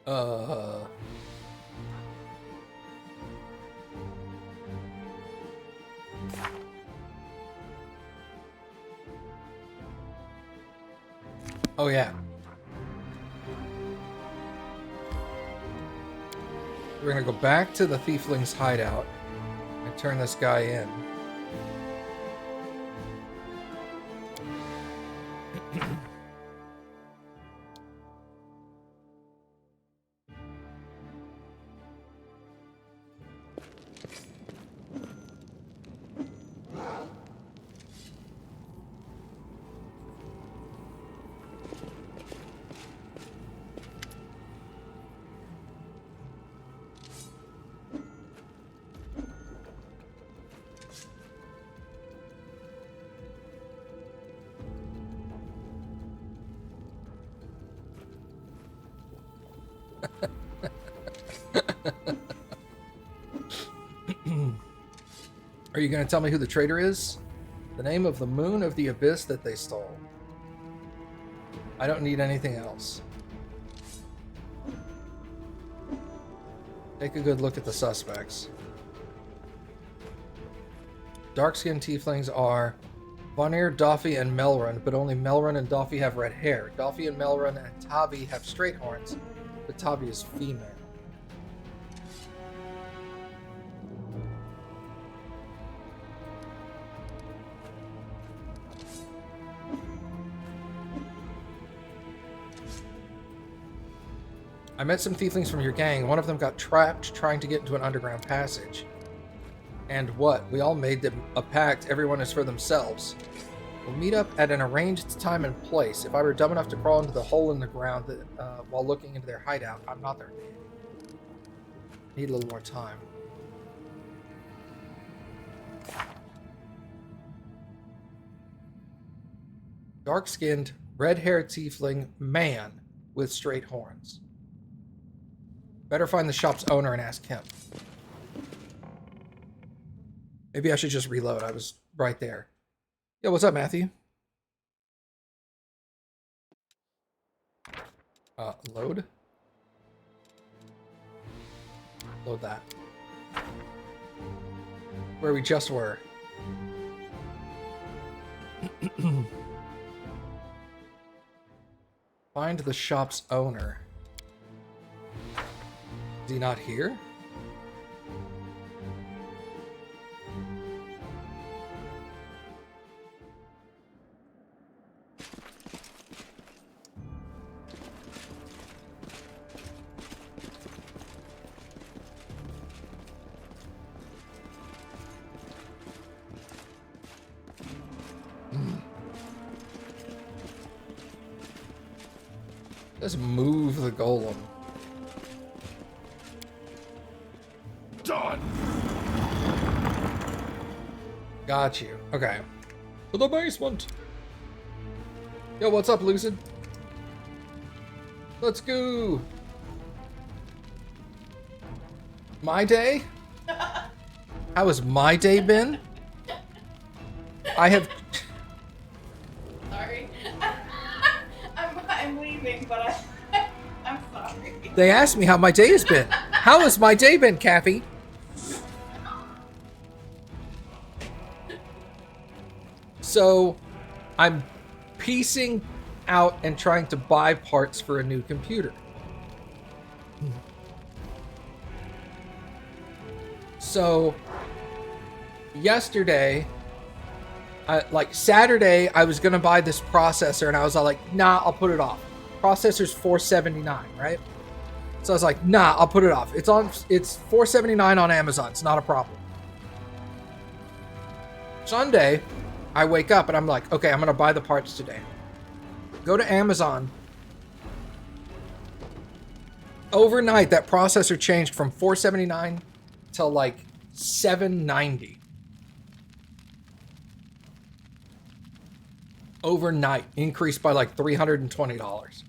Uh... Oh, yeah. We're gonna go back to the Thiefling's hideout and turn this guy in. Are you going to tell me who the traitor is? The name of the moon of the abyss that they stole. I don't need anything else. Take a good look at the suspects. Dark-skinned tieflings are Vanir, Doffy, and Melrun, but only Melrun and Doffy have red hair. Doffy and Melrun and Tavi have straight horns, but Tavi is female. I met some tieflings from your gang. One of them got trapped trying to get into an underground passage. And what? We all made them a pact. Everyone is for themselves. We'll meet up at an arranged time and place. If I were dumb enough to crawl into the hole in the ground while looking into their hideout, I'm not their man. Need a little more time. Dark-skinned, red-haired tiefling man with straight horns. Better find the shop's owner and ask him. Maybe I should just reload. I was right there. Yo, what's up, Matthew? Load? Load that. Where we just were. Find the shop's owner. Is he not here? Let's move the golem. Done. Got you. Okay. To the basement. Yo, what's up, Lucid? Let's go. My day? How has my day been? I have... Sorry. I'm leaving, but I'm sorry. They asked me how my day has been. How has my day been, Kathy? So, I'm piecing out and trying to buy parts for a new computer. So, yesterday, Saturday, I was gonna buy this processor, and I was all like, nah, I'll put it off. Processor's $479, right? So I was like, nah, I'll put it off. It's $479 on Amazon. It's not a problem. Sunday, I wake up and I'm like, okay, I'm gonna buy the parts today. Go to Amazon. Overnight, that processor changed from $479 to like $790. Overnight, increased by like $320.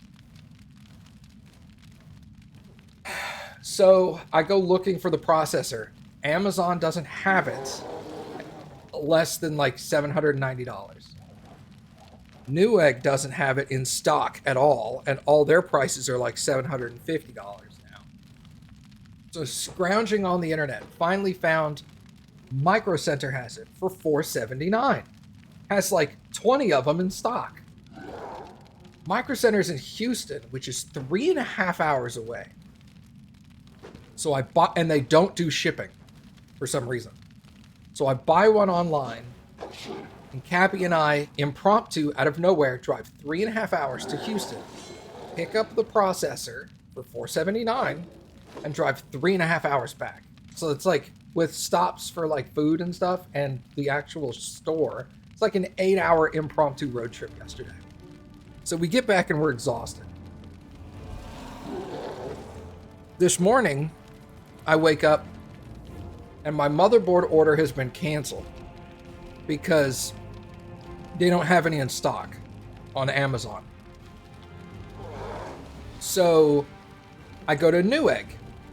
So I go looking for the processor. Amazon doesn't have it less than like $790. Newegg doesn't have it in stock at all, and all their prices are like $750 now. So scrounging on the internet, finally found Micro Center has it for $4.79. Has like 20 of them in stock. Micro Center's in Houston, which is 3.5 hours away. So I bought, and they don't do shipping for some reason. So I buy one online, and Cappy and I, impromptu, out of nowhere, drive 3.5 hours to Houston, pick up the processor for $4.79, and drive 3.5 hours back. So it's like, with stops for like food and stuff, and the actual store, it's like an 8-hour impromptu road trip yesterday. So we get back and we're exhausted. This morning, I wake up and my motherboard order has been canceled because they don't have any in stock on Amazon. So I go to Newegg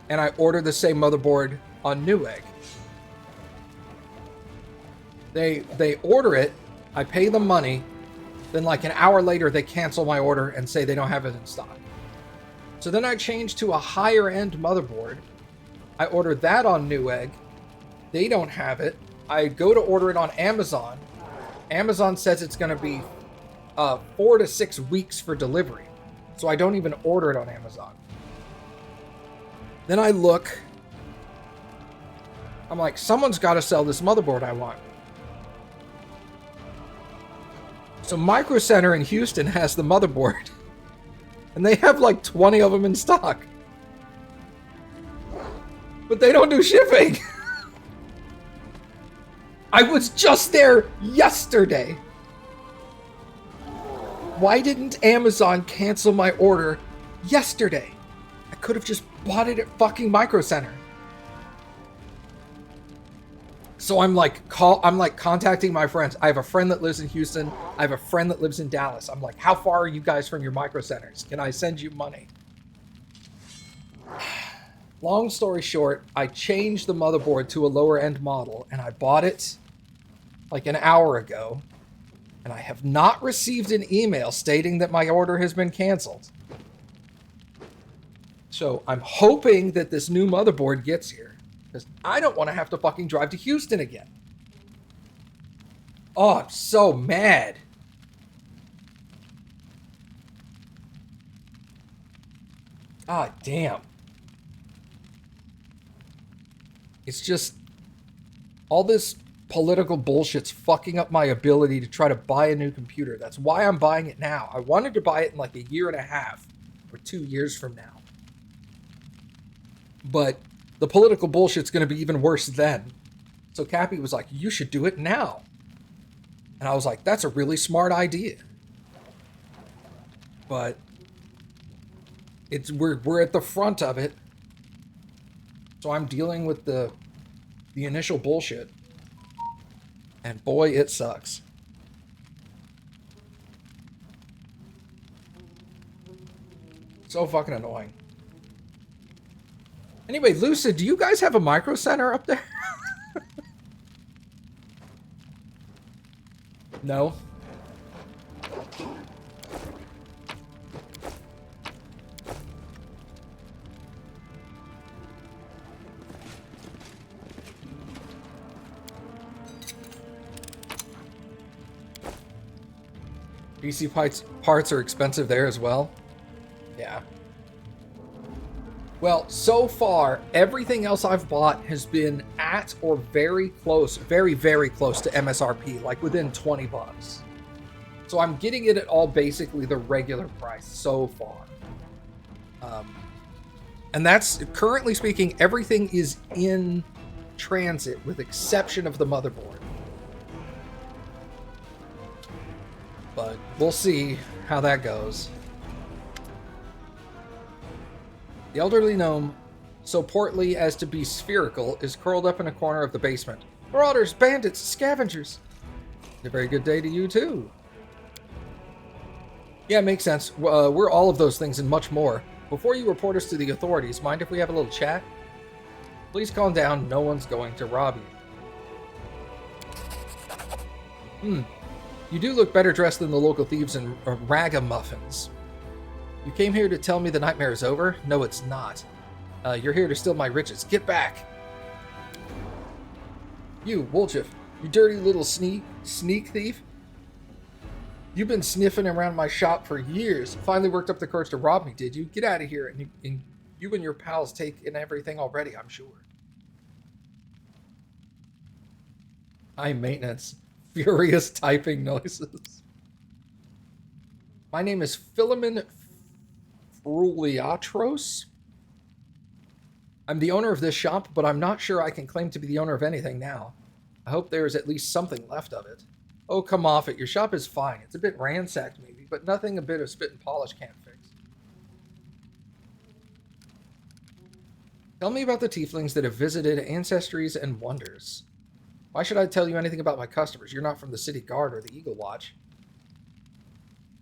and I order the same motherboard on Newegg. They order it, I pay them money, then like an hour later they cancel my order and say they don't have it in stock. So then I change to a higher end motherboard. I order that on Newegg. They don't have it. I go to order it on Amazon. Amazon says it's going to be 4 to 6 weeks for delivery. So I don't even order it on Amazon. Then I look. I'm like, someone's got to sell this motherboard I want. So Micro Center in Houston has the motherboard. And they have like 20 of them in stock. But they don't do shipping. I was just there yesterday. Why didn't Amazon cancel my order yesterday? I could have just bought it at fucking Micro Center. So I'm like contacting my friends. I have a friend that lives in Houston. I have a friend that lives in Dallas. I'm like, how far are you guys from your Micro Centers? Can I send you money? Long story short, I changed the motherboard to a lower end model and I bought it like an hour ago. And I have not received an email stating that my order has been canceled. So I'm hoping that this new motherboard gets here. Because I don't want to have to fucking drive to Houston again. Oh, I'm so mad. Ah, damn. It's just... all this political bullshit's fucking up my ability to try to buy a new computer. That's why I'm buying it now. I wanted to buy it in like 1.5 years or 2 years from now. But the political bullshit's going to be even worse then. So Cappy was like, you should do it now. And I was like, that's a really smart idea. But we're at the front of it. So I'm dealing with the initial bullshit. And boy, it sucks. So fucking annoying. Anyway, Lucid, do you guys have a Micro Center up there? No? PC parts are expensive there as well? Yeah. Well, so far, everything else I've bought has been at or very close, very, very close to MSRP, like within 20 bucks. So I'm getting it at all basically the regular price so far. And that's, currently speaking, everything is in transit with exception of the motherboard. But we'll see how that goes. The elderly gnome, so portly as to be spherical, is curled up in a corner of the basement. Marauders, bandits, scavengers. A very good day to you, too. Yeah, makes sense. We're all of those things and much more. Before you report us to the authorities, mind if we have a little chat? Please calm down. No one's going to rob you. You do look better dressed than the local thieves and ragamuffins. You came here to tell me the nightmare is over? No, it's not. You're here to steal my riches. Get back! You, Wolchif, you dirty little sneak thief. You've been sniffing around my shop for years. Finally worked up the courage to rob me, did you? Get out of here, and you and your pals take in everything already, I'm sure. High maintenance. Furious typing noises. My name is Philemon Fruliatros. I'm the owner of this shop, but I'm not sure I can claim to be the owner of anything now. I hope there is at least something left of it. Oh, come off it. Your shop is fine. It's a bit ransacked, maybe, but nothing a bit of spit and polish can't fix. Tell me about the tieflings that have visited Ancestries and Wonders. Why should I tell you anything about my customers? You're not from the City Guard or the Eagle Watch.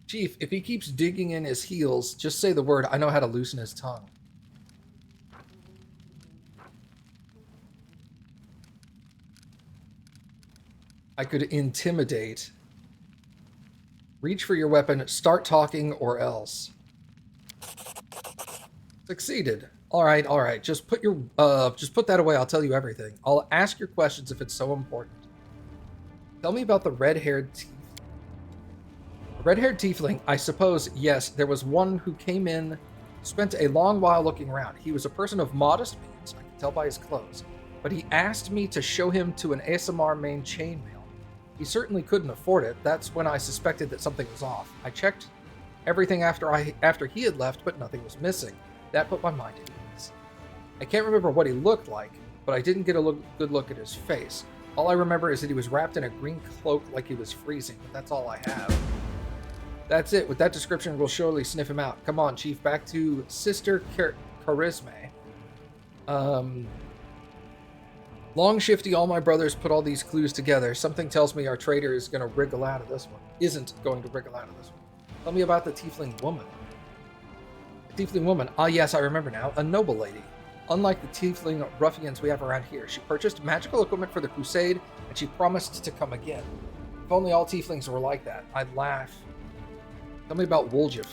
Chief, if he keeps digging in his heels, just say the word. I know how to loosen his tongue. I could intimidate. Reach for your weapon, start talking, or else. Succeeded. All right. Just put that away. I'll tell you everything. I'll ask your questions if it's so important. Tell me about the red-haired tiefling. The red-haired tiefling, I suppose, yes, there was one who came in, spent a long while looking around. He was a person of modest means, I can tell by his clothes, but he asked me to show him to an ASMR main chainmail. He certainly couldn't afford it. That's when I suspected that something was off. I checked everything after he had left, but nothing was missing. That put my mind at ease. I can't remember what he looked like, but I didn't get a good look at his face. All I remember is that he was wrapped in a green cloak like he was freezing, but that's all I have. That's it. With that description, we'll surely sniff him out. Come on, Chief. Back to Sister Charisme. Long shifty, all my brothers put all these clues together. Something tells me our traitor is going to wriggle out of this one. Isn't going to wriggle out of this one. Tell me about the tiefling woman. The tiefling woman. Ah, yes, I remember now. A noble lady. Unlike the tiefling ruffians we have around here, she purchased magical equipment for the crusade, and she promised to come again. If only all tieflings were like that. I'd laugh. Tell me about Woljif.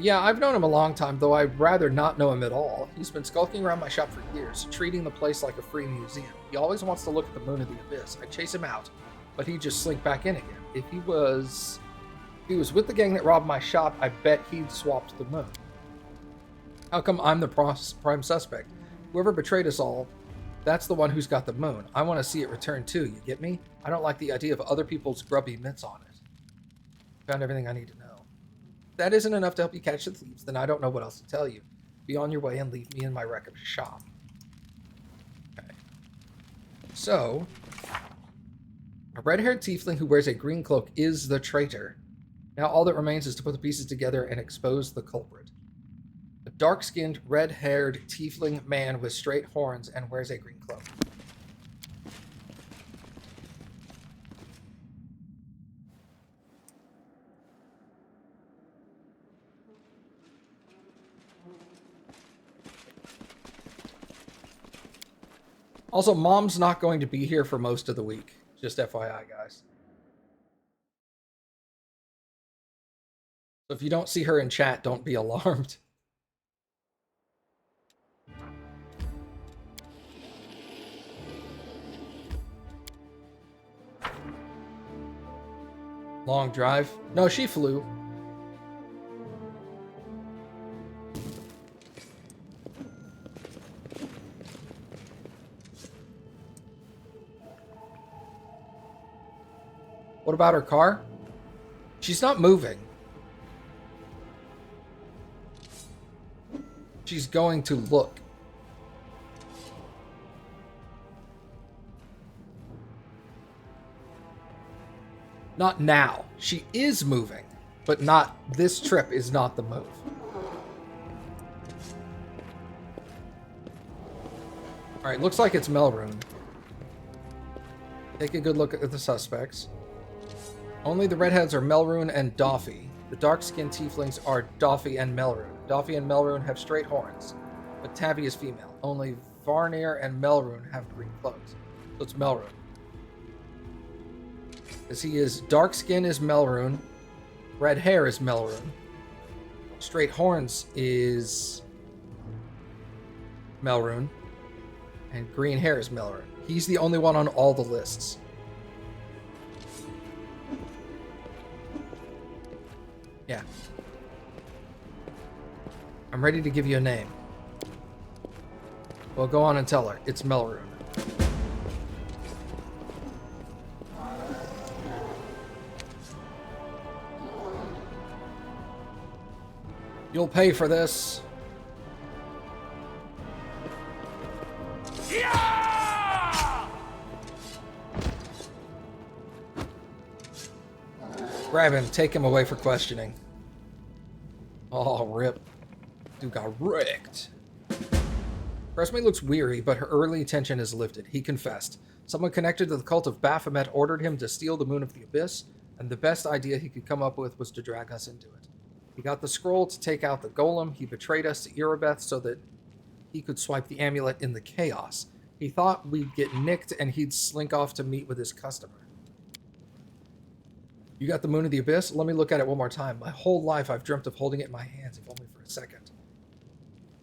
Yeah, I've known him a long time, though I'd rather not know him at all. He's been skulking around my shop for years, treating the place like a free museum. He always wants to look at the moon of the abyss. I chase him out, but he'd just slink back in again. If he was with the gang that robbed my shop, I bet he'd swapped the moon. How come I'm the prime suspect? Whoever betrayed us all, that's the one who's got the moon. I want to see it return too, you get me? I don't like the idea of other people's grubby mitts on it. Found everything I need to know. If that isn't enough to help you catch the thieves, then I don't know what else to tell you. Be on your way and leave me in my wreck of a shop. Okay. So, a red-haired tiefling who wears a green cloak is the traitor. Now all that remains is to put the pieces together and expose the culprit. A dark-skinned, red-haired tiefling man with straight horns and wears a green cloak. Also, Mom's not going to be here for most of the week. Just FYI, guys. So if you don't see her in chat, don't be alarmed. Long drive? No, she flew. What about her car? She's not moving. She's going to look. Not now. She is moving, but not this trip is not the move. All right, looks like it's Melrune. Take a good look at the suspects. Only the redheads are Melrune and Doffy. The dark-skinned tieflings are Doffy and Melrune. Doffy and Melrune have straight horns, but Tavi is female. Only Varnir and Melrune have green cloaks. So it's Melrune. Because he is dark skin is Melrune, red hair is Melrune, straight horns is Melrune, and green hair is Melrune. He's the only one on all the lists. Yeah. I'm ready to give you a name. Well, go on and tell her. It's Melrune. You'll pay for this. Yeah! Grab him, take him away for questioning. Oh, rip. Dude got wrecked. Resme looks weary, but her early tension is lifted. He confessed. Someone connected to the cult of Baphomet ordered him to steal the Moon of the Abyss, and the best idea he could come up with was to drag us into it. He got the scroll to take out the golem. He betrayed us to Erebeth so that he could swipe the amulet in the chaos. He thought we'd get nicked and he'd slink off to meet with his customer. You got the Moon of the Abyss? Let me look at it one more time. My whole life I've dreamt of holding it in my hands, if only for a second.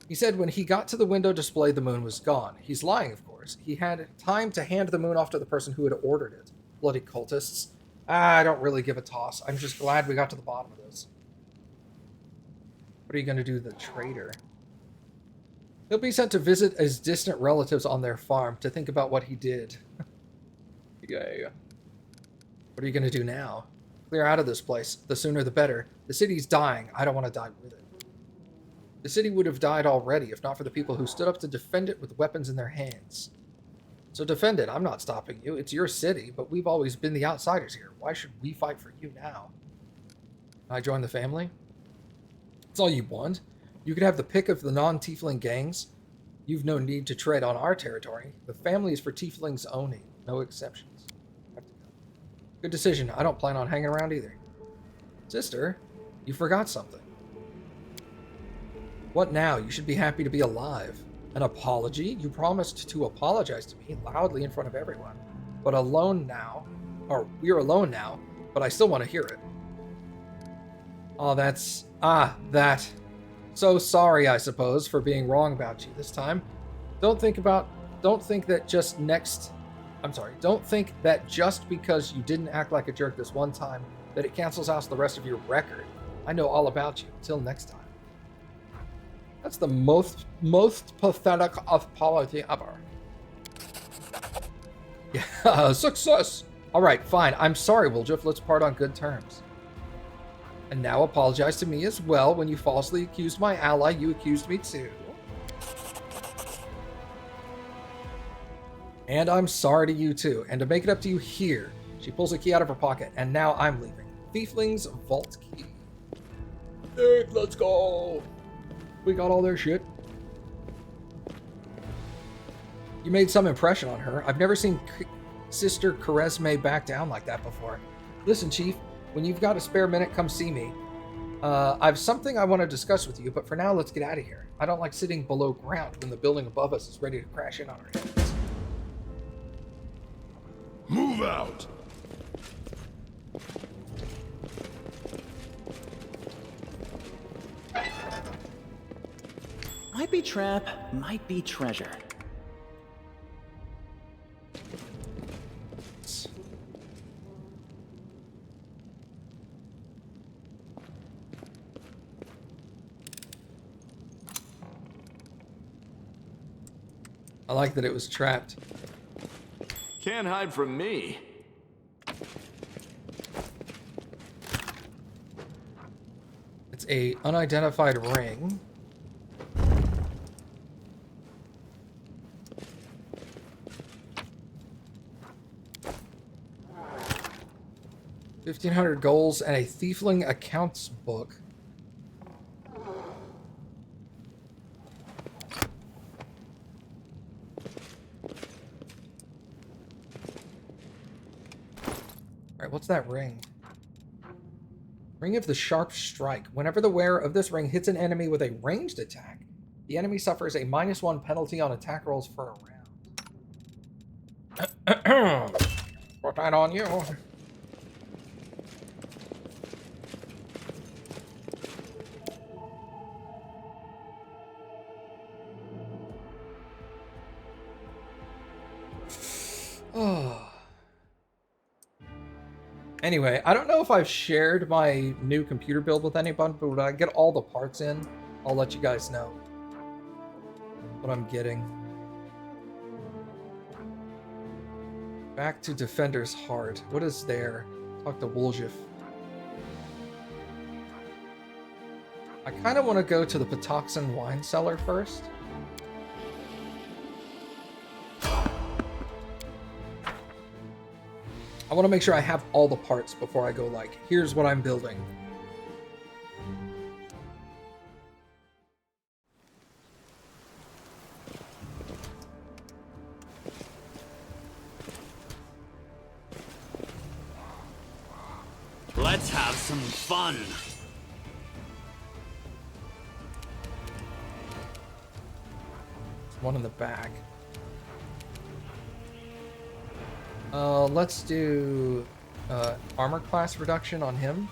He said when he got to the window display, the moon was gone. He's lying, of course. He had time to hand the moon off to the person who had ordered it. Bloody cultists. I don't really give a toss. I'm just glad we got to the bottom of this. What are you going to do to the traitor? He'll be sent to visit his distant relatives on their farm to think about what he did. Yeah. What are you going to do now? Clear out of this place. The sooner the better. The city's dying. I don't want to die with it. The city would have died already if not for the people who stood up to defend it with weapons in their hands. So defend it. I'm not stopping you. It's your city, but we've always been the outsiders here. Why should we fight for you now? Can I join the family? That's all you want. You could have the pick of the non-tiefling gangs. You've no need to tread on our territory. The family is for tieflings only. No exceptions. Good decision. I don't plan on hanging around either. Sister, you forgot something. What now? You should be happy to be alive. An apology? You promised to apologize to me loudly in front of everyone. But alone now. Or we're alone now, but I still want to hear it. Oh, that's... that. So sorry, I suppose, for being wrong about you this time. Don't think that just because you didn't act like a jerk this one time, that it cancels out the rest of your record. I know all about you. Till next time. That's the most pathetic apology ever. Yeah, success! Alright, fine. I'm sorry, Wiljeff. Let's part on good terms. And now apologize to me as well. When you falsely accused my ally, you accused me too. And I'm sorry to you too. And to make it up to you here, she pulls a key out of her pocket, and now I'm leaving. Tiefling's vault key. Dude, let's go! We got all their shit. You made some impression on her. I've never seen Sister Charisme back down like that before. Listen, Chief, when you've got a spare minute, come see me. I've something I want to discuss with you, but for now, let's get out of here. I don't like sitting below ground when the building above us is ready to crash in on our heads. Move out! Might be trap, might be treasure. I like that it was trapped. Can't hide from me. It's a unidentified ring. $1,500 goals and a Tiefling accounts book. Alright, what's that ring? Ring of the Sharp Strike. Whenever the wearer of this ring hits an enemy with a ranged attack, the enemy suffers a -1 penalty on attack rolls for a round. Put that on you. Anyway, I don't know if I've shared my new computer build with anyone, but when I get all the parts in, I'll let you guys know what I'm getting. Back to Defender's Heart. What is there? Talk to Woljif. I kind of want to go to the Patoxin wine cellar first. I want to make sure I have all the parts before I go like, here's what I'm building. Let's have some fun. One in the back. Let's do armor class reduction on him.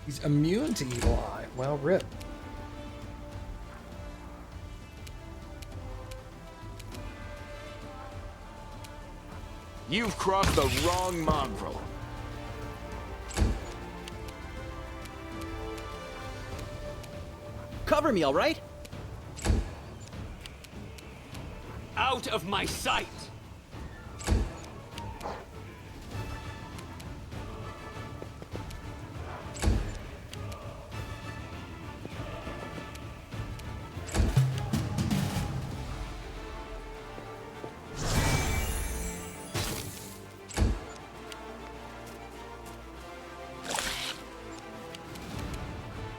He's immune to Evil Eye. Well, rip. You've crossed the wrong mongrel. Cover me, all right? Out of my sight!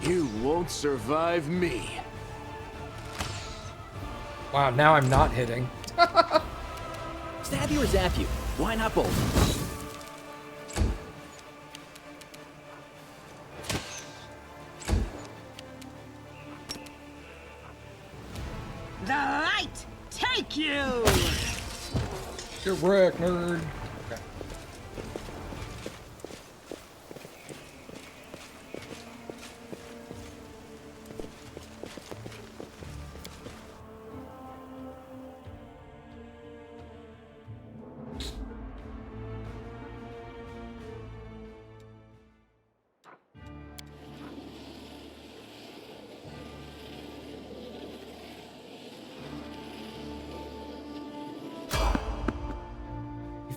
You won't survive me. Wow, now I'm not hitting. Stab you or zap you? Why not both? The light take you! Get wrecked, nerd. Okay.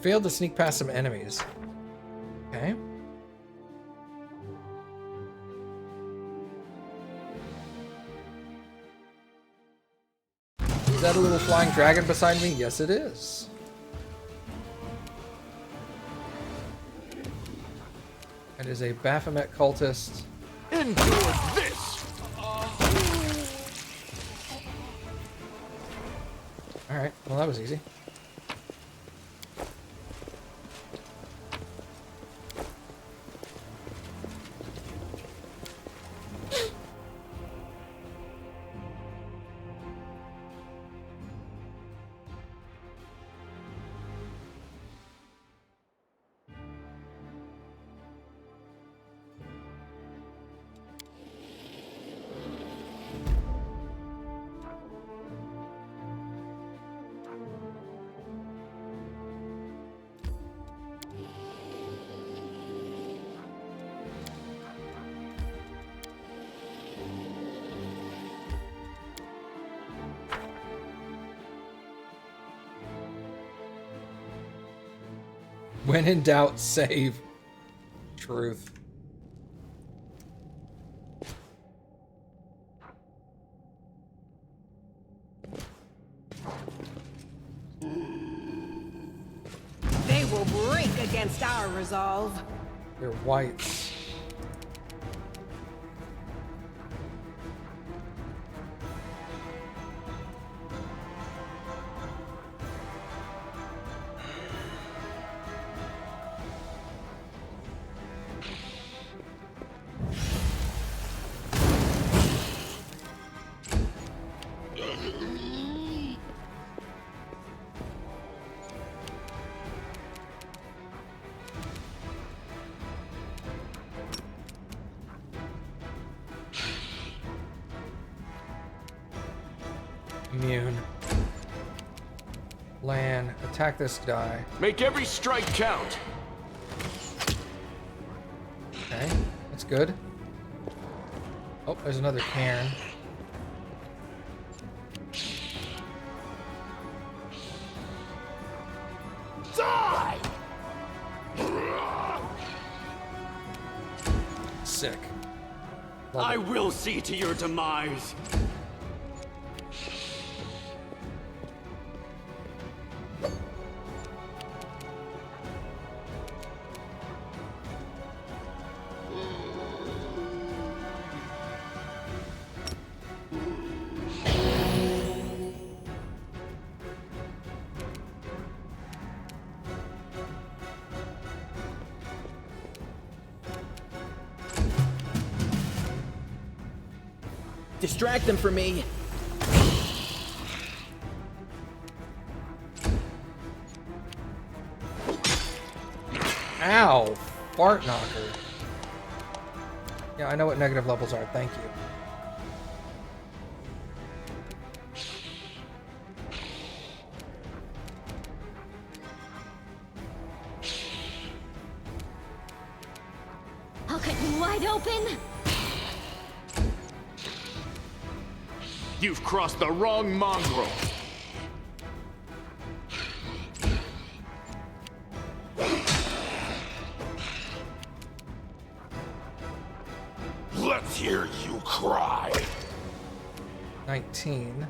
Failed to sneak past some enemies. Okay. Is that a little flying dragon beside me? Yes, it is. It is a Baphomet cultist. Endure this! Alright, well that was easy. When in doubt, save. Truth. They will break against our resolve. They're whites. Immune. Land, attack this guy. Make every strike count. Okay, that's good. Oh, there's another cairn. Die! Sick. Love I it. will see to your demise. Distract them for me. Ow! Fart knocker. Yeah, I know what negative levels are. Thank you. I'll cut you wide open. You've crossed the wrong mongrel. Let's hear you cry. 19.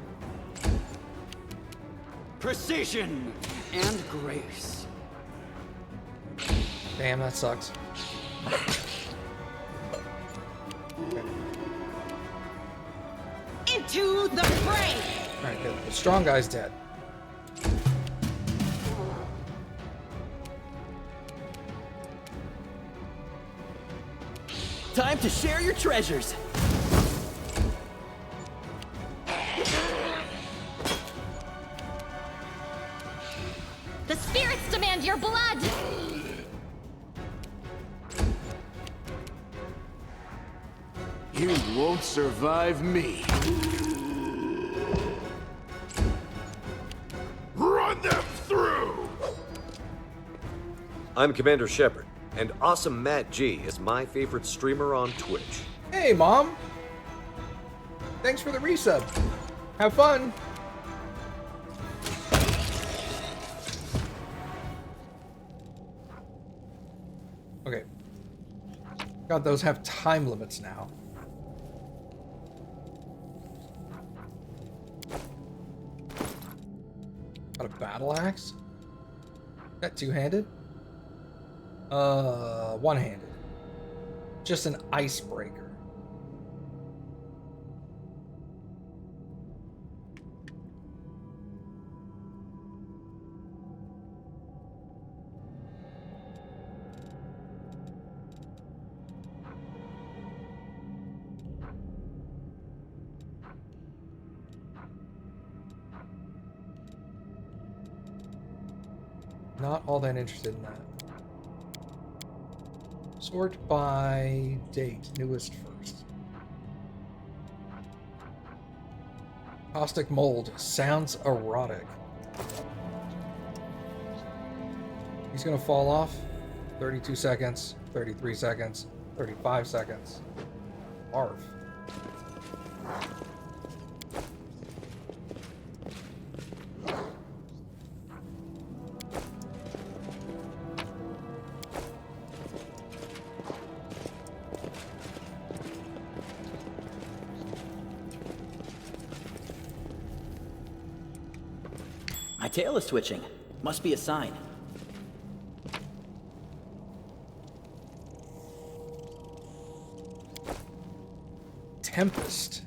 Precision and grace. Damn, that sucks. Into the fray! Alright, good. The strong guy's dead. Time to share your treasures. The spirits demand your blood. You won't survive me. Run them through! I'm Commander Shepard, and Awesome Matt G is my favorite streamer on Twitch. Hey, Mom! Thanks for the resub. Have fun! Okay. God, those have time limits now. Got a battle axe? That two-handed? One-handed. Just an icebreaker. Not all that interested in that. Sort by date, newest first. Caustic mold sounds erotic. He's gonna fall off. 32 seconds, 33 seconds, 35 seconds. Arf. My tail is twitching. Must be a sign. Tempest.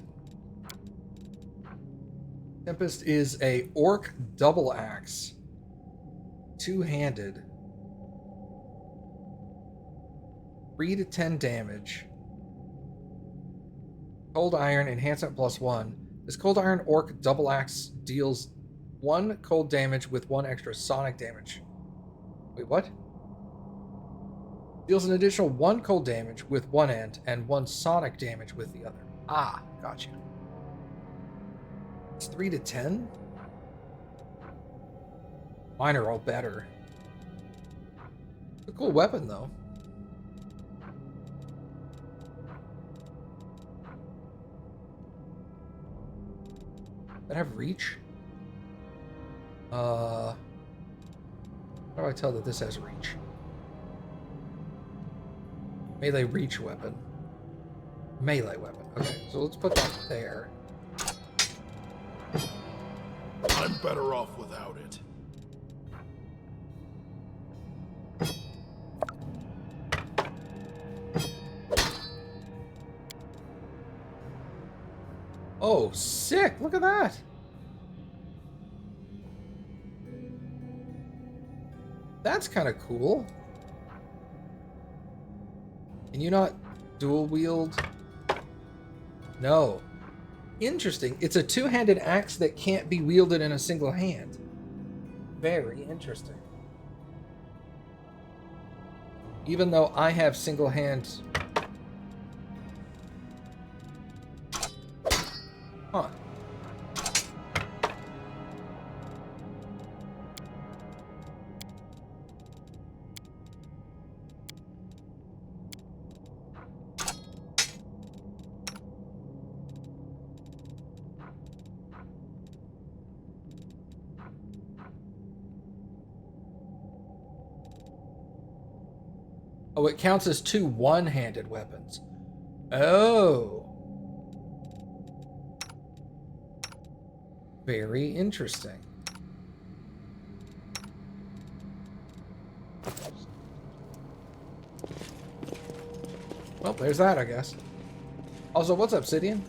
Tempest is a orc double axe. Two-handed. 3 to 10 damage. Cold Iron enhancement +1. This Cold Iron orc double axe deals 1 cold damage with 1 extra sonic damage. Wait, what? Deals an additional 1 cold damage with one end and 1 sonic damage with the other. Ah, gotcha. It's 3 to 10? Mine are all better. It's a cool weapon, though. Does that have reach? How do I tell that this has reach? Melee reach weapon. Melee weapon. Okay, so let's put that there. I'm better off without it. Oh, sick! Look at that! That's kind of cool. Can you not dual wield? No. Interesting. It's a two-handed axe that can't be wielded in a single hand. Very interesting. Even though I have single hand... Huh. Oh, it counts as two one-handed weapons. Oh. Very interesting. Well, there's that, I guess. Also, what's up, Obsidian?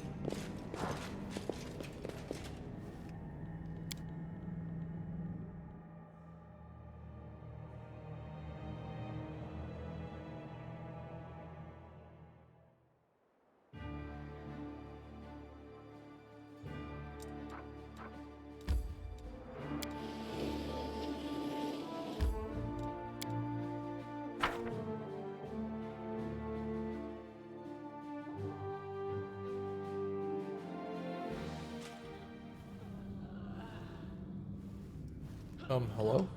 Hello?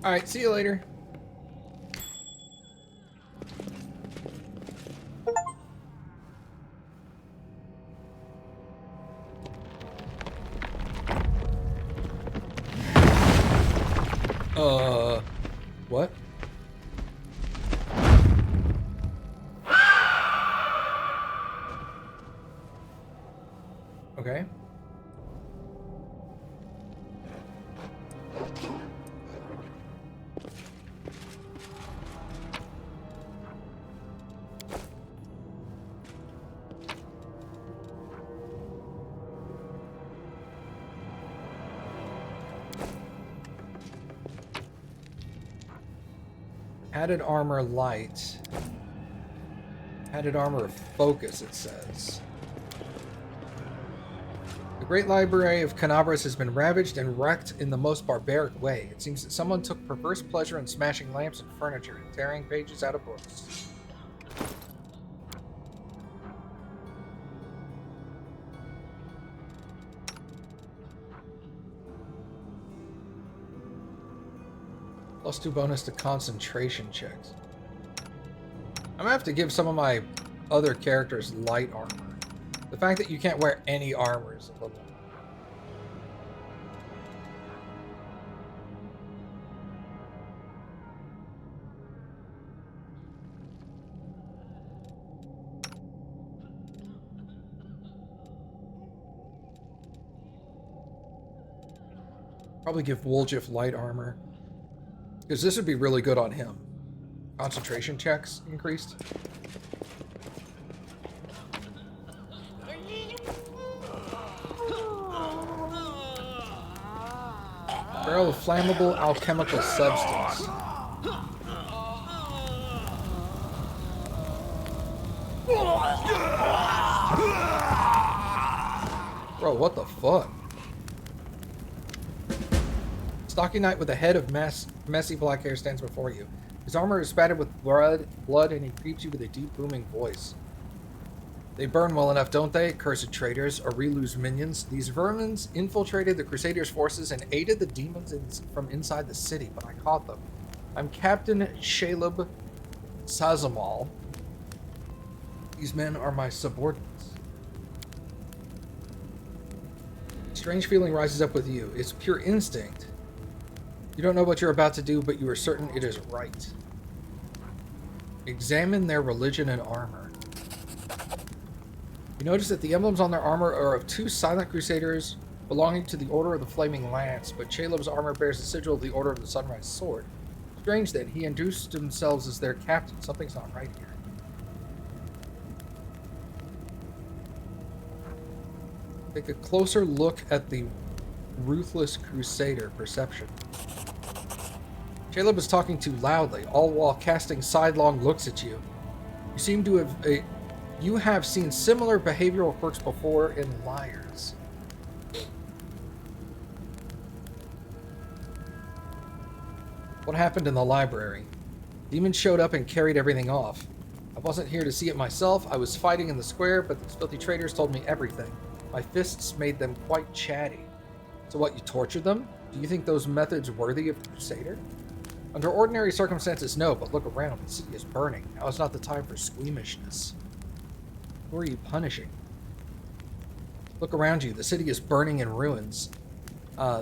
Alright, see you later. What? Okay. Added armor light. Added armor of focus, it says. The great library of Canabras has been ravaged and wrecked in the most barbaric way. It seems that someone took perverse pleasure in smashing lamps and furniture and tearing pages out of books. +2 bonus to concentration checks. I'm gonna have to give some of my other characters light armor. The fact that you can't wear any armor is a little... Probably give Woljif light armor. Because this would be really good on him. Concentration checks increased. Barrel of flammable alchemical substance. Bro, what the fuck? Stocky knight with a head of messy black hair stands before you. His armor is spattered with blood, and he greets you with a deep, booming voice. They burn well enough, don't they? Cursed traitors, Aurilu's minions. These vermins infiltrated the Crusaders' forces and aided the demons from inside the city, but I caught them. I'm Captain Shaleb Sazamal. These men are my subordinates. Strange feeling rises up with you. It's pure instinct. You don't know what you're about to do, but you are certain it is right. Examine their religion and armor. You notice that the emblems on their armor are of two silent crusaders belonging to the Order of the Flaming Lance, but Caleb's armor bears the sigil of the Order of the Sunrise Sword. Strange then, he introduced themselves as their captain. Something's not right here. Take a closer look at the ruthless crusader. Perception. Caleb is talking too loudly, all while casting sidelong looks at you. You seem to have you have seen similar behavioral quirks before in liars. What happened in the library? Demons showed up and carried everything off. I wasn't here to see it myself. I was fighting in the square, but these filthy traitors told me everything. My fists made them quite chatty. So what, you tortured them? Do you think those methods worthy of a crusader? Under ordinary circumstances, no, but look around. The city is burning. Now is not the time for squeamishness. Who are you punishing? Look around you. The city is burning in ruins.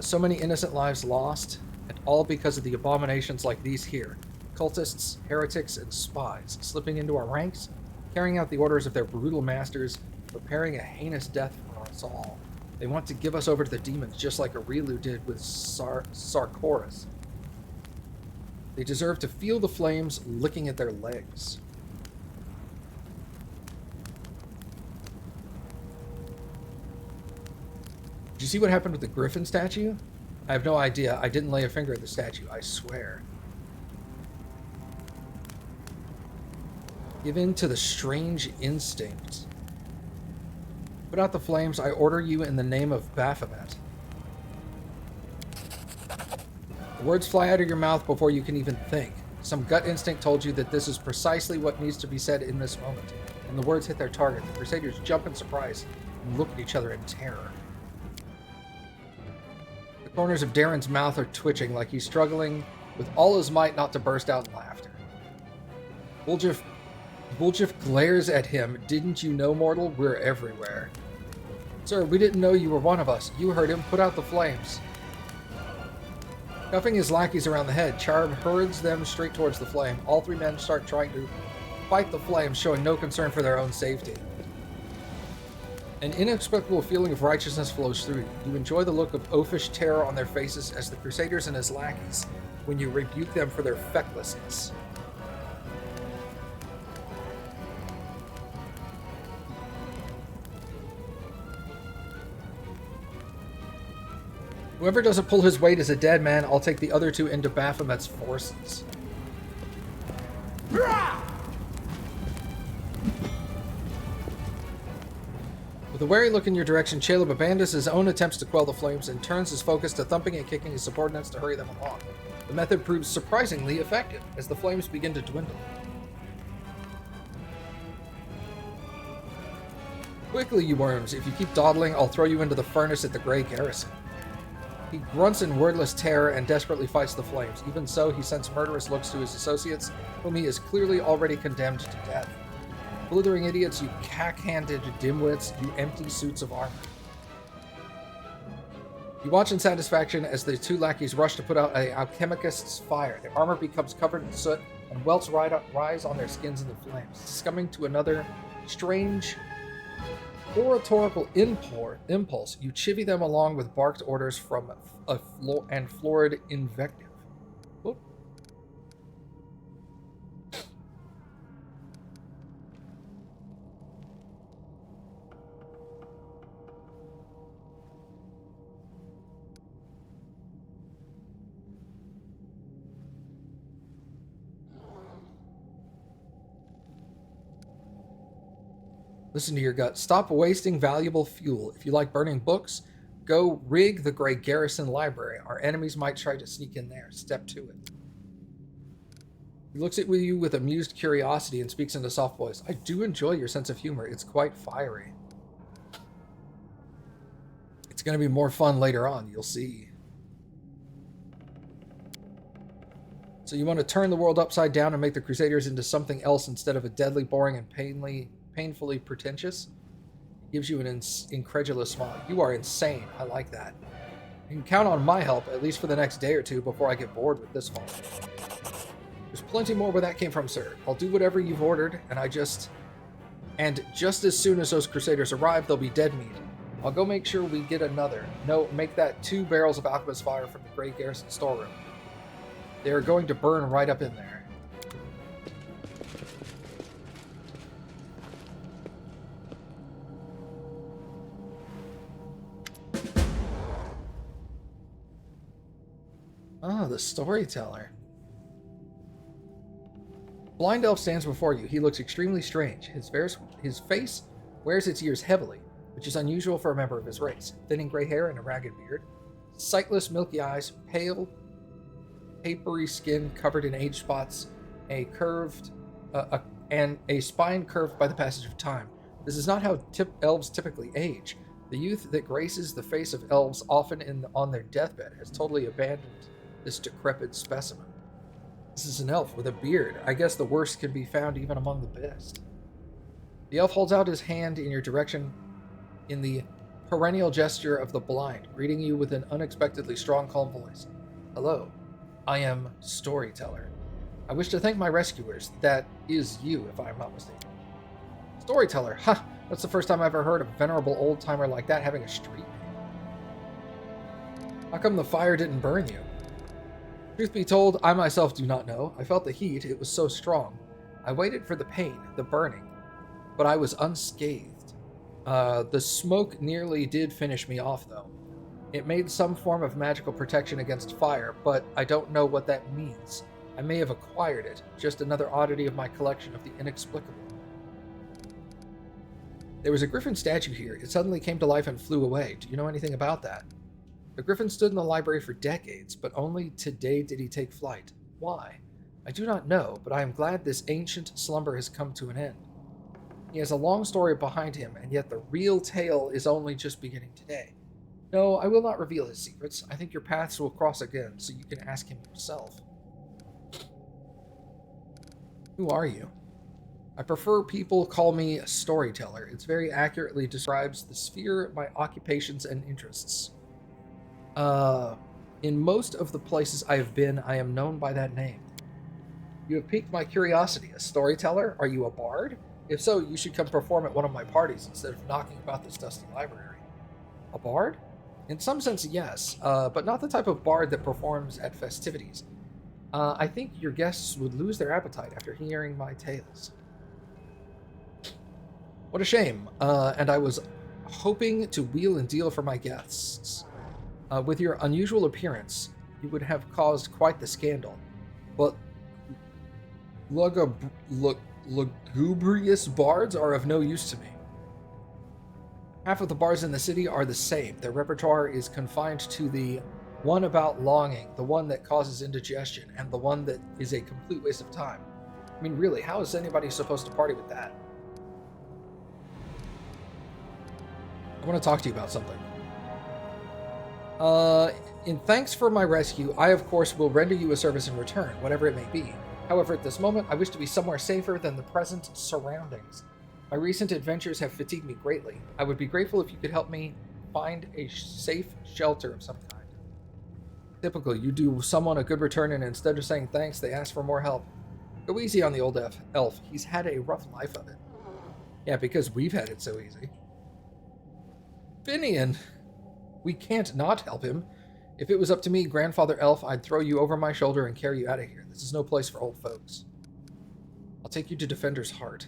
So many innocent lives lost, and all because of the abominations like these here. Cultists, heretics, and spies, slipping into our ranks, carrying out the orders of their brutal masters, preparing a heinous death for us all. They want to give us over to the demons, just like Aurilu did with Sarkoris. They deserve to feel the flames licking at their legs. Did you see what happened with the griffin statue? I have no idea. I didn't lay a finger at the statue, I swear. Give in to the strange instinct. Put out the flames. I order you in the name of Baphomet. The words fly out of your mouth before you can even think. Some gut instinct told you that this is precisely what needs to be said in this moment. And the words hit their target. The Crusaders jump in surprise and look at each other in terror. The corners of Darren's mouth are twitching like he's struggling with all his might not to burst out in laughter. Buljif glares at him. Didn't you know, mortal? We're everywhere. Sir, we didn't know you were one of us. You heard him. Put out the flames. Cuffing his lackeys around the head, Charb herds them straight towards the flame. All three men start trying to fight the flames, showing no concern for their own safety. An inexplicable feeling of righteousness flows through you. You enjoy the look of oafish terror on their faces as the Crusaders and his lackeys, when you rebuke them for their fecklessness. Whoever doesn't pull his weight is a dead man. I'll take the other two into Baphomet's forces. With a wary look in your direction, Caleb abandons his own attempts to quell the flames and turns his focus to thumping and kicking his subordinates to hurry them along. The method proves surprisingly effective as the flames begin to dwindle. Quickly, you worms. If you keep dawdling, I'll throw you into the furnace at the Grey Garrison. He grunts in wordless terror and desperately fights the flames. Even so, he sends murderous looks to his associates, whom he is clearly already condemned to death. Blithering idiots, you cack-handed dimwits, you empty suits of armor. You watch in satisfaction as the two lackeys rush to put out an alchemist's fire. Their armor becomes covered in soot, and welts rise on their skins in the flames. Succumbing to another strange oratorical impulse, you chivvy them along with barked orders from and florid invective. Whoop. Listen to your gut. Stop wasting valuable fuel. If you like burning books, go rig the Grey Garrison Library. Our enemies might try to sneak in there. Step to it. He looks at you with amused curiosity and speaks in a soft voice. I do enjoy your sense of humor. It's quite fiery. It's going to be more fun later on, you'll see. So you want to turn the world upside down and make the Crusaders into something else instead of a deadly, boring, and painfully pretentious? It gives you an incredulous smile. You are insane. I like that. You can count on my help, at least for the next day or two, before I get bored with this one. There's plenty more where that came from, sir. I'll do whatever you've ordered, and just as soon as those Crusaders arrive, they'll be dead meat. I'll go make sure we get another. No, make that 2 barrels of alchemist fire from the Grey Garrison storeroom. They are going to burn right up in there. Ah, the storyteller. Blind elf stands before you. He looks extremely strange. His face wears its years heavily, which is unusual for a member of his race. Thinning gray hair and a ragged beard. Sightless, milky eyes, pale, papery skin covered in age spots, and a spine curved by the passage of time. This is not how elves typically age. The youth that graces the face of elves, often on their deathbed, has totally abandoned this decrepit specimen. This is an elf with a beard. I guess the worst can be found even among the best. The elf holds out his hand in your direction in the perennial gesture of the blind, greeting you with an unexpectedly strong, calm voice. Hello, I am Storyteller. I wish to thank my rescuers. That is you, if I am not mistaken. Storyteller? Ha! That's the first time I've ever heard of a venerable old-timer like that having a street name. How come the fire didn't burn you? Truth be told, I myself do not know. I felt the heat. It was so strong. I waited for the pain, the burning, but I was unscathed. The smoke nearly did finish me off, though. It made some form of magical protection against fire, but I don't know what that means. I may have acquired it, just another oddity of my collection of the inexplicable. There was a griffin statue here. It suddenly came to life and flew away. Do you know anything about that? The griffin stood in the library for decades, but only today did he take flight. Why? I do not know, but I am glad this ancient slumber has come to an end. He has a long story behind him, and yet the real tale is only just beginning today. No, I will not reveal his secrets. I think your paths will cross again, so you can ask him yourself. Who are you? I prefer people call me a storyteller. It very accurately describes the sphere, my occupations, and interests. In most of the places I have been, I am known by that name. You have piqued my curiosity. A storyteller? Are you a bard? If so, you should come perform at one of my parties instead of knocking about this dusty library. A bard? In some sense, yes, but not the type of bard that performs at festivities. I think your guests would lose their appetite after hearing my tales. What a shame, and I was hoping to wheel and deal for my guests. With your unusual appearance, you would have caused quite the scandal, but lugubrious bards are of no use to me. Half of the bards in the city are the same. Their repertoire is confined to the one about longing, the one that causes indigestion, and the one that is a complete waste of time. I mean, really, how is anybody supposed to party with that? I want to talk to you about something. In thanks for my rescue, I of course will render you a service in return, whatever it may be. However, at this moment, I wish to be somewhere safer than the present surroundings. My recent adventures have fatigued me greatly. I would be grateful if you could help me find a safe shelter of some kind. Typical, you do someone a good return and instead of saying thanks, they ask for more help. Go easy on the old elf. He's had a rough life of it. Yeah, because we've had it so easy. Finian! We can't not help him. If it was up to me, Grandfather Elf, I'd throw you over my shoulder and carry you out of here. This is no place for old folks. I'll take you to Defender's Heart.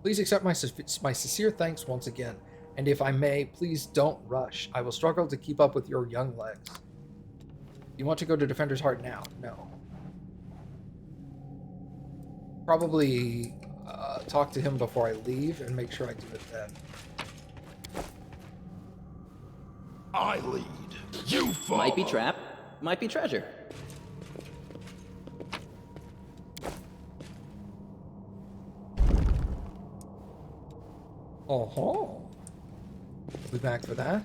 Please accept my sincere thanks once again, and if I may, please don't rush. I will struggle to keep up with your young legs. You want to go to Defender's Heart now? No. Probably talk to him before I leave and make sure I do it then. I lead. You follow. Might be trap, might be treasure. Oh, we'll be back for that.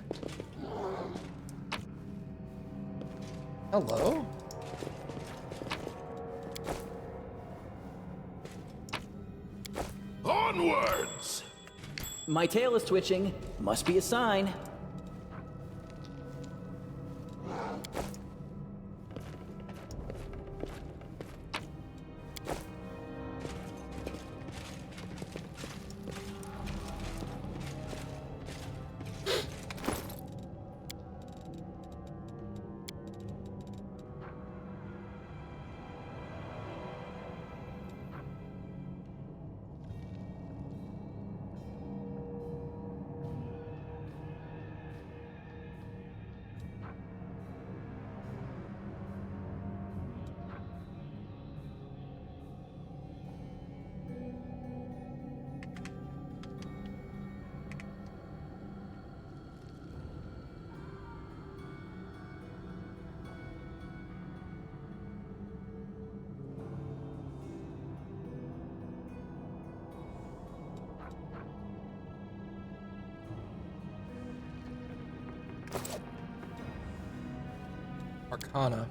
Hello. Onwards! My tail is twitching. Must be a sign. Arcana.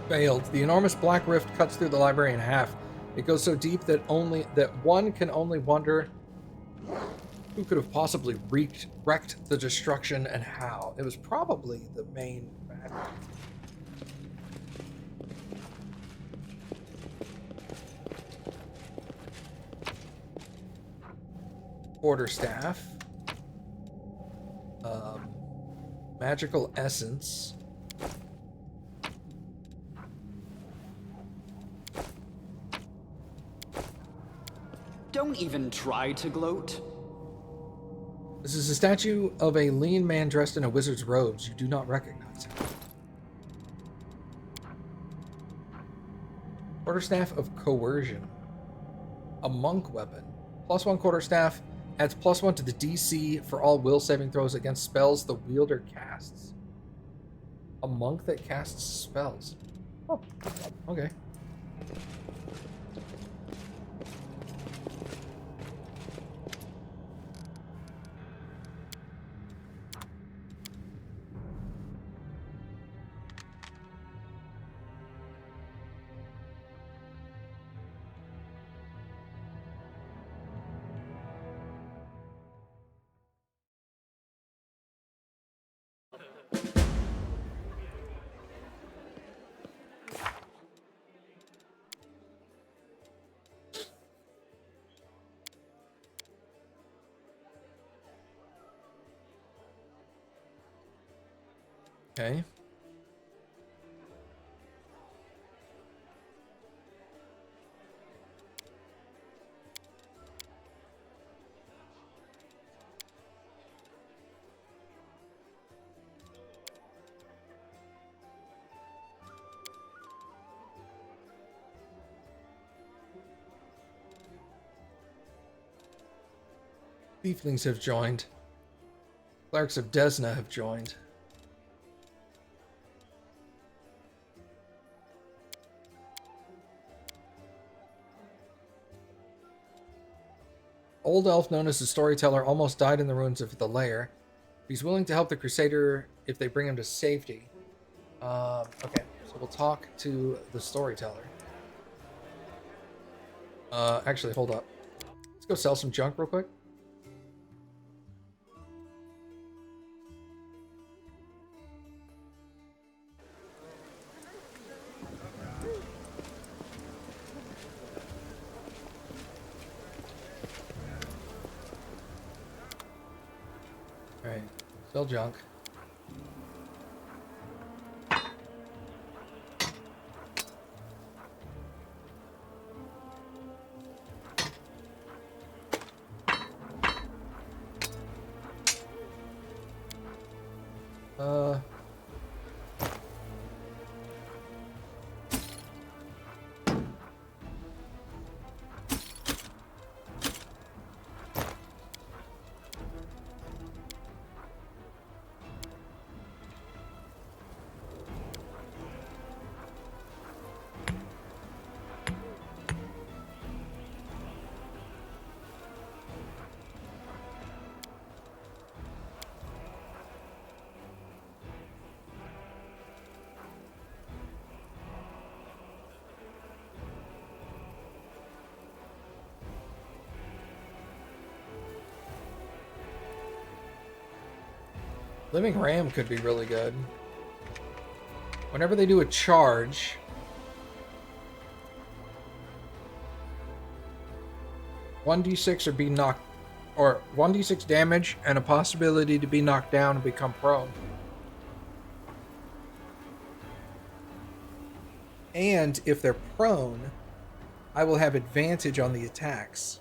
Failed. The enormous black rift cuts through the library in half. It goes so deep that one can only wonder who could have possibly wrecked the destruction and how. It was probably the main bad guy. Quarterstaff. Magical essence. Don't even try to gloat. This is a statue of a lean man dressed in a wizard's robes. You do not recognize him. Quarterstaff of coercion. A monk weapon. +1 quarterstaff adds +1 to the DC for all will saving throws against spells the wielder casts. A monk that casts spells. Oh, okay. Okay. Tieflings have joined. Clerics of Desna have joined. Old elf known as the Storyteller almost died in the ruins of the lair. He's willing to help the Crusader if they bring him to safety. Okay, so we'll talk to the Storyteller. Actually, hold up. Let's go sell some junk real quick. Alright, sell junk. Living Ram could be really good. Whenever they do a charge, 1d6 or be knocked, or 1d6 damage and a possibility to be knocked down and become prone. And if they're prone, I will have advantage on the attacks.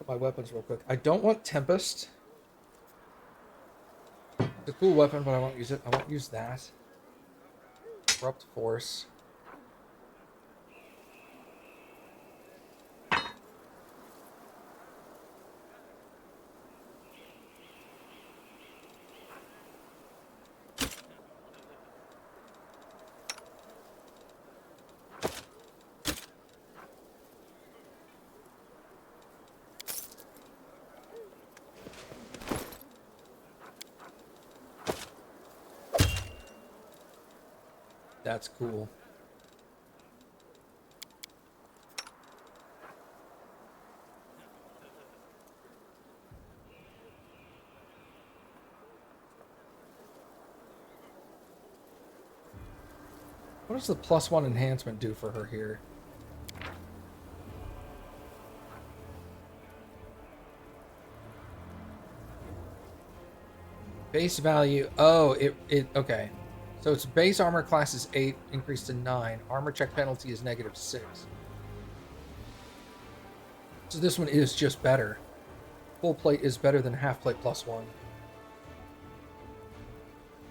My weapons real quick. I don't want Tempest. It's a cool weapon, but I won't use it. I won't use that. Corrupt Force. That's cool. What does the +1 enhancement do for her here? Base value. Oh, okay. So its base armor class is 8, increased to 9. Armor check penalty is -6. So this one is just better. Full plate is better than half plate +1.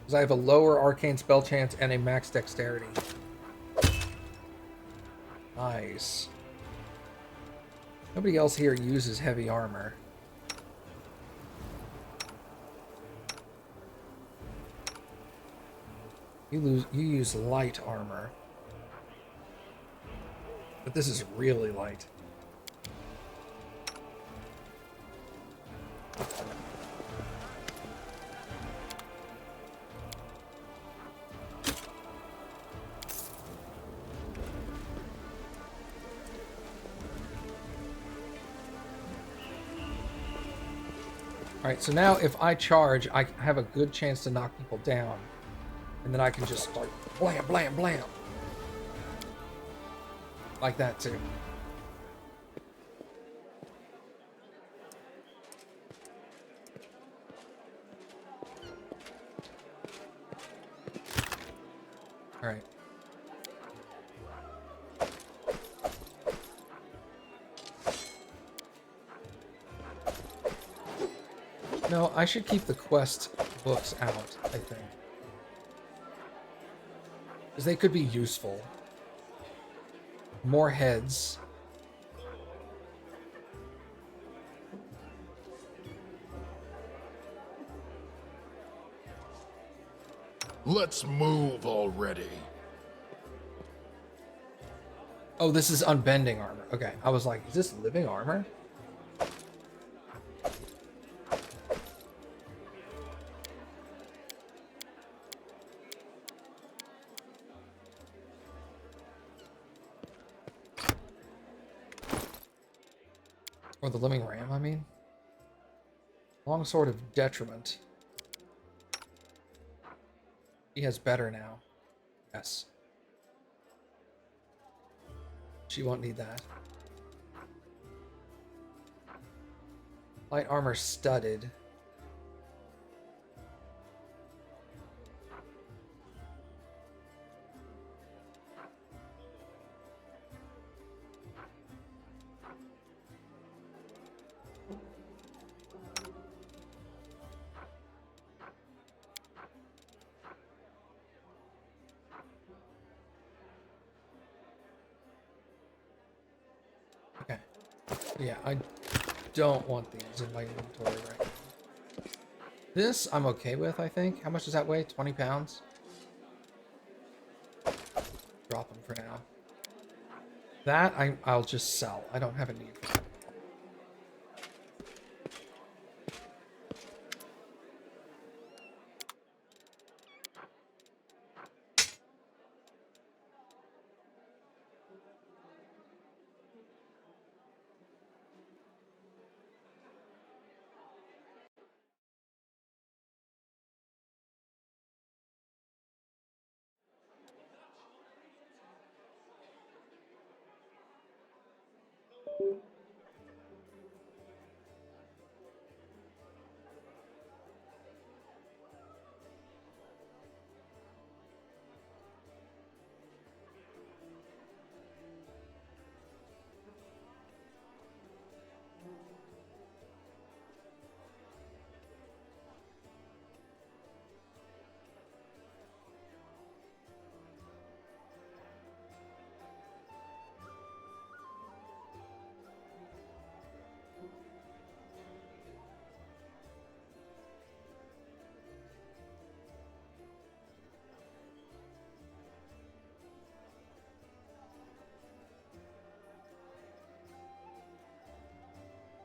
Because I have a lower arcane spell chance and a max dexterity. Nice. Nobody else here uses heavy armor. You use light armor. But this is really light. Alright, so now if I charge, I have a good chance to knock people down. And then I can just start blam, blam, blam. Like that, too. Alright. No, I should keep the quest books out, I think. Because they could be useful. More heads. Let's move already. Oh, this is unbending armor. Okay, I was like, is this living armor? Or the living ram, I mean. Longsword of Detriment. He has better now. Yes. She won't need that. Light armor studded. Okay. Yeah, I don't want these in my inventory right now. This I'm okay with, I think. How much does that weigh? 20 pounds? Drop them for now. That I'll just sell. I don't have a need for that.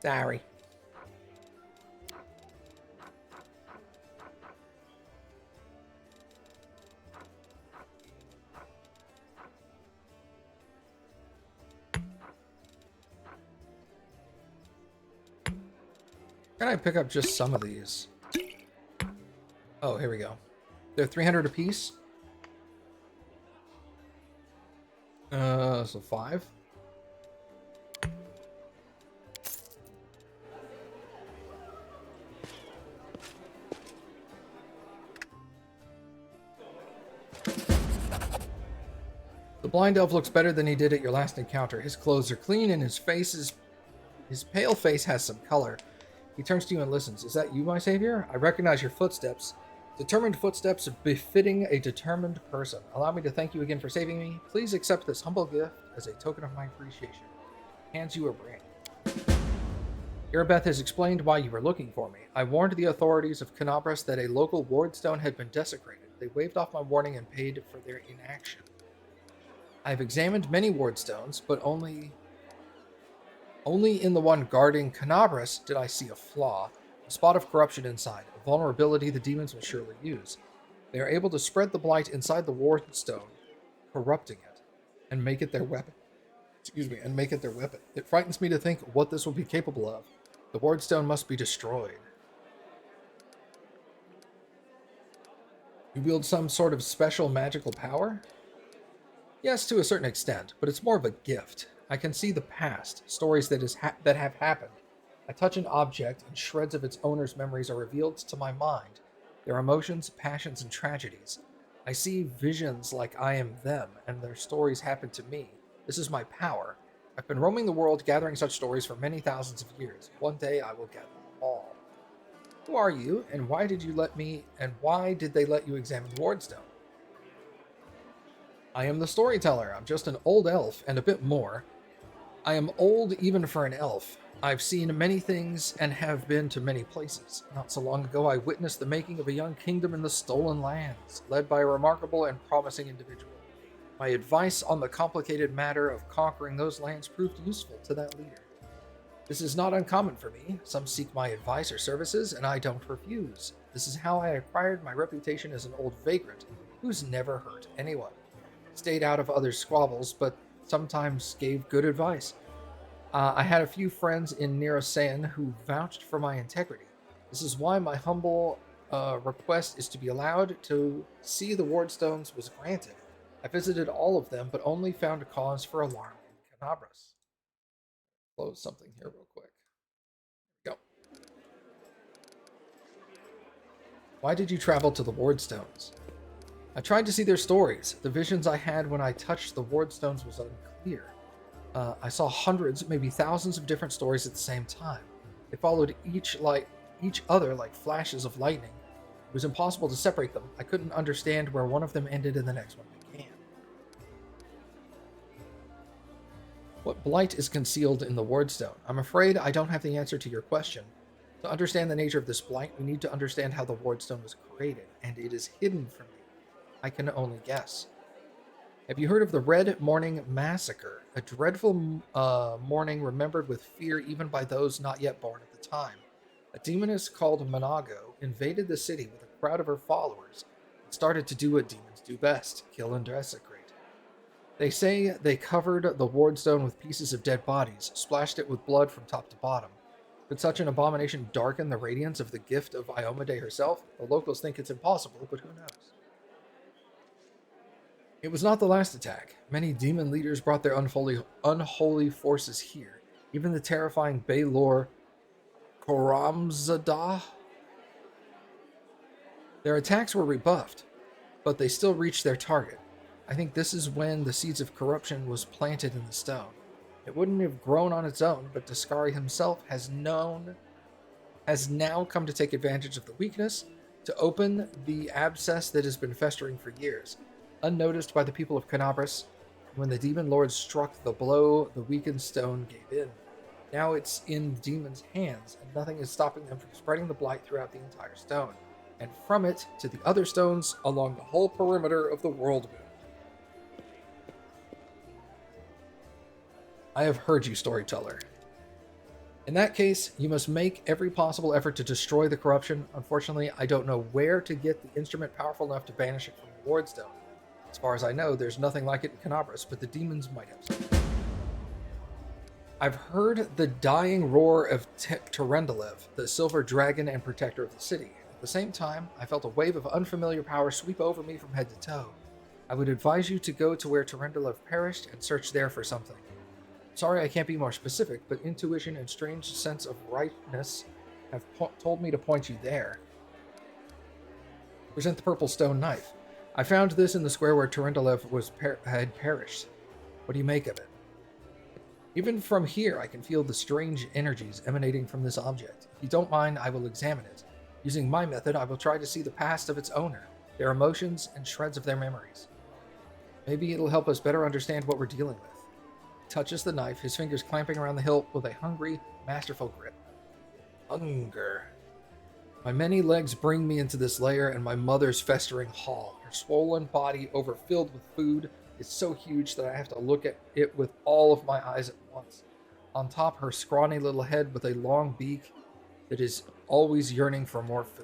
Sorry. Can I pick up just some of these? Oh, here we go. They're 300 apiece. So 5. The blind elf looks better than he did at your last encounter. His clothes are clean and his pale face has some color. He turns to you and listens. Is that you, my savior? I recognize your footsteps. Determined footsteps befitting a determined person. Allow me to thank you again for saving me. Please accept this humble gift as a token of my appreciation. Hands you a ring. Irabeth has explained why you were looking for me. I warned the authorities of Canabras that a local wardstone had been desecrated. They waved off my warning and paid for their inaction. I have examined many wardstones, but only in the one guarding Canabras did I see a flaw, a spot of corruption inside, a vulnerability the demons will surely use. They are able to spread the blight inside the wardstone, corrupting it, and make it their weapon. It frightens me to think what this will be capable of. The wardstone must be destroyed. You wield some sort of special magical power? Yes, to a certain extent, but it's more of a gift. I can see the past, stories that have happened. I touch an object, and shreds of its owner's memories are revealed to my mind. Their emotions, passions, and tragedies. I see visions like I am them, and their stories happen to me. This is my power. I've been roaming the world gathering such stories for many thousands of years. One day I will gather them all. Who are you, and why did they let you examine Wardstone? I am the storyteller. I'm just an old elf, and a bit more. I am old even for an elf. I've seen many things and have been to many places. Not so long ago I witnessed the making of a young kingdom in the Stolen Lands, led by a remarkable and promising individual. My advice on the complicated matter of conquering those lands proved useful to that leader. This is not uncommon for me. Some seek my advice or services, and I don't refuse. This is how I acquired my reputation as an old vagrant who's never hurt anyone. Stayed out of others' squabbles, but sometimes gave good advice. I had a few friends in Nirasan who vouched for my integrity. This is why my humble request is to be allowed to see the Wardstones was granted. I visited all of them, but only found a cause for alarm in Canabras. Close something here real quick. Go. Why did you travel to the Wardstones? I tried to see their stories. The visions I had when I touched the Wardstones was unclear. I saw hundreds, maybe thousands of different stories at the same time. They followed each other like flashes of lightning. It was impossible to separate them. I couldn't understand where one of them ended and the next one began. What blight is concealed in the Wardstone? I'm afraid I don't have the answer to your question. To understand the nature of this blight, we need to understand how the Wardstone was created, and it is hidden from me. I can only guess. Have you heard of the Red Morning Massacre? A dreadful morning remembered with fear even by those not yet born at the time. A demoness called Monago invaded the city with a crowd of her followers and started to do what demons do best, kill and desecrate. They say they covered the Wardstone with pieces of dead bodies, splashed it with blood from top to bottom. Could such an abomination darken the radiance of the gift of Iomade herself? The locals think it's impossible, but who knows? It was not the last attack. Many demon leaders brought their unholy forces here. Even the terrifying Baylor Koramzada. Their attacks were rebuffed, but they still reached their target. I think this is when the seeds of corruption was planted in the stone. It wouldn't have grown on its own, but Daskari himself has now come to take advantage of the weakness to open the abscess that has been festering for years. Unnoticed by the people of Canabras, when the demon lords struck the blow, the weakened stone gave in. Now it's in the demon's hands, and nothing is stopping them from spreading the blight throughout the entire stone, and from it to the other stones along the whole perimeter of the world moon. I have heard you, storyteller. In that case, you must make every possible effort to destroy the corruption. Unfortunately, I don't know where to get the instrument powerful enough to banish it from the Wardstone. As far as I know, there's nothing like it in Canabras, but the demons might have some. I've heard the dying roar of Terendelev, the silver dragon and protector of the city. At the same time, I felt a wave of unfamiliar power sweep over me from head to toe. I would advise you to go to where Terendelev perished and search there for something. Sorry I can't be more specific, but intuition and strange sense of rightness have told me to point you there. Present the purple stone knife. I found this in the square where Terendelev had perished. What do you make of it? Even from here, I can feel the strange energies emanating from this object. If you don't mind, I will examine it. Using my method, I will try to see the past of its owner, their emotions, and shreds of their memories. Maybe it'll help us better understand what we're dealing with. He touches the knife, his fingers clamping around the hilt with a hungry, masterful grip. Hunger. My many legs bring me into this lair and my mother's festering hall. Her swollen body, overfilled with food, is so huge that I have to look at it with all of my eyes at once. On top, her scrawny little head with a long beak that is always yearning for more food.